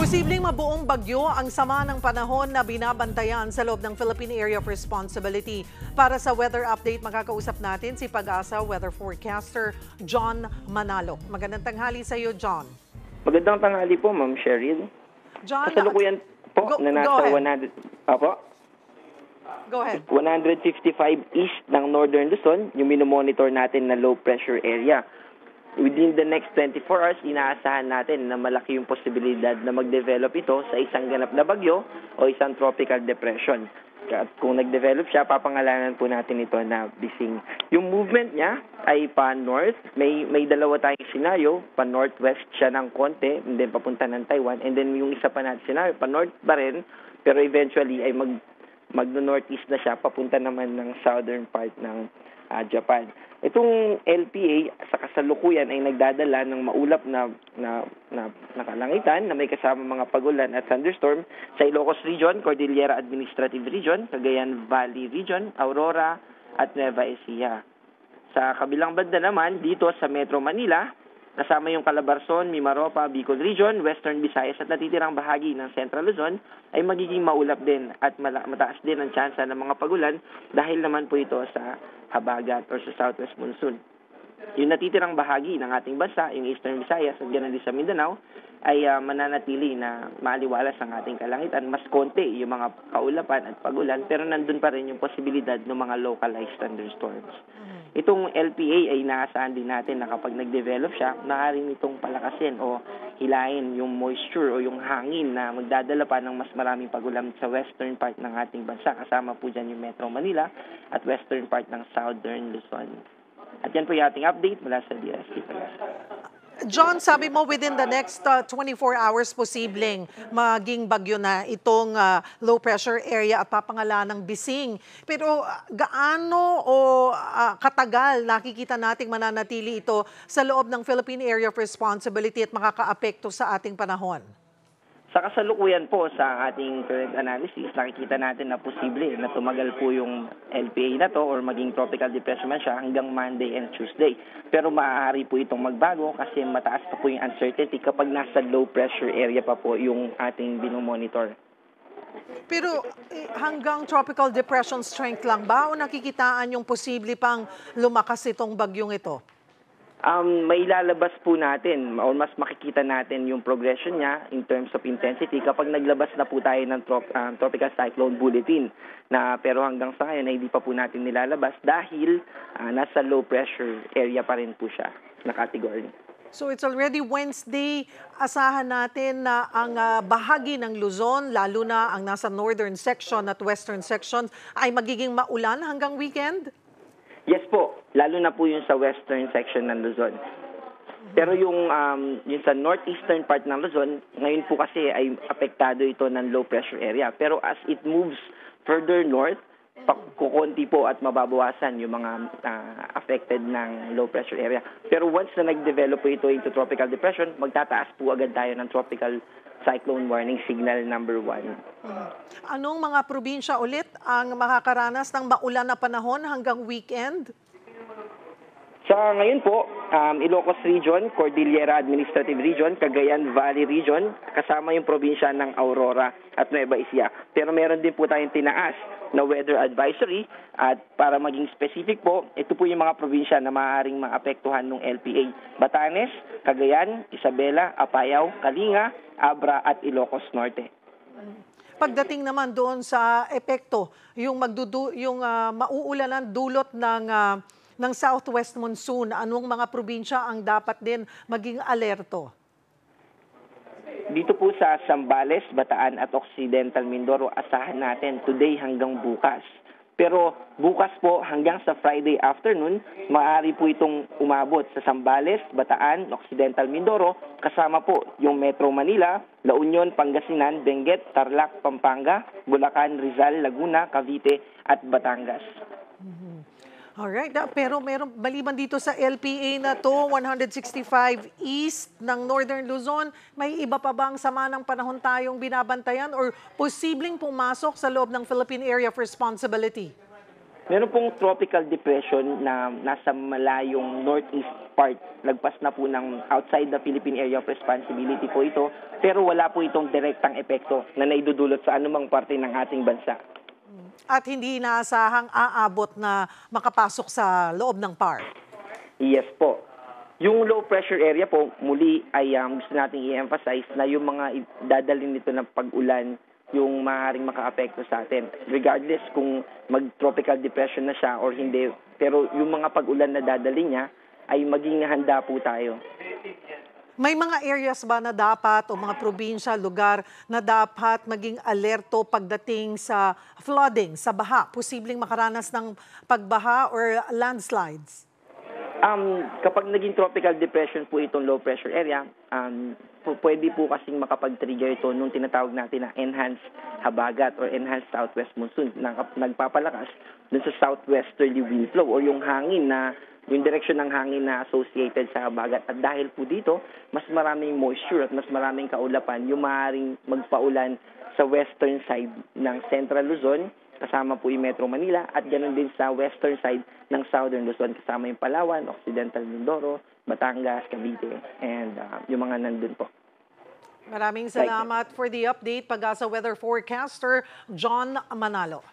Posibleng mabuong bagyo ang sama ng panahon na binabantayan sa loob ng Philippine Area of Responsibility. Para sa weather update, makakausap natin si Pag-asa weather forecaster John Manalo. Magandang tanghali sa iyo, John. Magandang tanghali po, Ma'am Cheryl. John, kasalukuyan po na nasa 100, Go ahead. 155 east ng Northern Luzon, yung minomonitor natin na low pressure area. Within the next 24 hours, inaasahan natin na malaki yung posibilidad na mag-develop ito sa isang ganap na bagyo o isang tropical depression. At kung nag-develop siya, papangalanan po natin ito na Bising. Yung movement niya ay pa-north. May dalawa tayong scenario. Pa-northwest siya ng konti, and then papunta ng Taiwan. And then yung isa pa natin scenario, pa-north pa rin, pero eventually ay mag-northeast na siya, papunta naman ng southern part ng Japan. Itong LPA sa kasalukuyan ay nagdadala ng maulap na kalangitan na may kasama mga pagulan at thunderstorm sa Ilocos Region, Cordillera Administrative Region, Cagayan Valley Region, Aurora at Nueva Ecija. Sa kabilang banda naman, dito sa Metro Manila, kasama yung Calabarzon, Mimaropa, Bicol Region, Western Visayas at natitirang bahagi ng Central Luzon ay magiging maulap din at mataas din ang tsansa ng mga pagulan dahil naman po ito sa habagat or sa southwest monsoon. Yung natitirang bahagi ng ating bansa, yung Eastern Visayas at ganoon din sa Mindanao, ay mananatili na maaliwalas ang ating kalangitan. Mas konti yung mga kaulapan at pagulan, pero nandun pa rin yung posibilidad ng mga localized thunderstorms. Itong LPA ay inaasahan din natin na kapag nag-develop siya, maaaring itong palakasin o hilahin yung moisture o yung hangin na magdadala pa ng mas maraming pagulan sa western part ng ating bansa. Kasama po dyan yung Metro Manila at western part ng southern Luzon. At yan po yung ating update mula sa DST. John, sabi mo within the next 24 hours posibleng maging bagyo na itong low pressure area at papangalanan ng Bising. Pero gaano o katagal nakikita nating mananatili ito sa loob ng Philippine Area of Responsibility at makakaapekto sa ating panahon? Sa kasalukuyan po sa ating current analysis, nakikita natin na posible na tumagal po yung LPA na to or maging tropical depression man siya hanggang Monday and Tuesday. Pero maaari po itong magbago kasi mataas pa po yung uncertainty kapag nasa low pressure area pa po yung ating binomonitor. Pero hanggang tropical depression strength lang ba o nakikitaan yung posible pang lumakas itong bagyong ito? May lalabas po natin o mas makikita natin yung progression niya in terms of intensity kapag naglabas na po tayo ng Tropical Cyclone Bulletin. Pero hanggang sa ngayon ay hindi pa po natin nilalabas dahil nasa low pressure area pa rin po siya na category. So it's already Wednesday. Asahan natin na ang bahagi ng Luzon, lalo na ang nasa northern section at western section, ay magiging maulan hanggang weekend? Yes po, lalo na po yung sa western section ng Luzon. Pero yung sa northeastern part ng Luzon, ngayon po kasi ay apektado ito ng low pressure area. Pero as it moves further north, kukunti po at mababawasan yung mga affected ng low pressure area. Pero once na nag-develop po ito into tropical depression, magtataas po agad tayo ng tropical cyclone warning signal number 1. Anong mga probinsya ulit ang makakaranas ng maulan na panahon hanggang weekend? Sa ngayon po, Ilocos Region, Cordillera Administrative Region, Cagayan Valley Region, kasama yung probinsya ng Aurora at Nueva Ecija. Pero meron din po tayong tinaas na weather advisory at para maging specific po, ito po yung mga probinsya na maaaring maapektuhan ng LPA. Batanes, Cagayan, Isabela, Apayao, Kalinga, Abra at Ilocos Norte. Pagdating naman doon sa epekto, yung mauulanan dulot ng southwest monsoon, anong mga probinsya ang dapat din maging alerto? Dito po sa Zambales, Bataan at Occidental Mindoro, asahan natin today hanggang bukas. Pero bukas po hanggang sa Friday afternoon, maaari po itong umabot sa Zambales, Bataan, Occidental Mindoro, kasama po yung Metro Manila, La Union, Pangasinan, Benguet, Tarlac, Pampanga, Bulacan, Rizal, Laguna, Cavite at Batangas. Alright, pero maliban dito sa LPA na to, 165 east ng Northern Luzon, may iba pa bang sama ng panahon tayong binabantayan or posibleng pumasok sa loob ng Philippine Area of Responsibility? Meron pong tropical depression na nasa malayong northeast part. Lagpas na po ng outside the Philippine Area of Responsibility po ito, pero wala po itong direktang epekto na naidudulot sa anumang parte ng ating bansa. At hindi inaasahang aabot na makapasok sa loob ng PAR. Yes po. Yung low pressure area po, muli ay gusto nating i-emphasize na yung mga dadalhin nito ng pag-ulan yung maaaring makaapekto sa atin. Regardless kung mag-tropical depression na siya or hindi. Pero yung mga pag-ulan na dadali niya ay maging handa po tayo. May mga areas ba na dapat o mga probinsya, lugar na dapat maging alerto pagdating sa flooding, sa baha? Posibleng makaranas ng pagbaha or landslides? Kapag naging tropical depression po itong low pressure area, pwede po kasing makapag-trigger ito nung tinatawag natin na enhanced habagat or enhanced southwest monsoon na nagpapalakas dun sa southwesterly wind flow or yung hangin na yung direction ng hangin na associated sa habagat. At dahil po dito, mas maraming moisture at mas maraming kaulapan yung maaaring magpaulan sa western side ng Central Luzon, kasama po yung Metro Manila, at ganoon din sa western side ng Southern Luzon, kasama yung Palawan, Occidental Mindoro, Batangas, Cavite, and yung mga nandun po. Maraming salamat for the update. Pag-asa weather forecaster, John Manalo.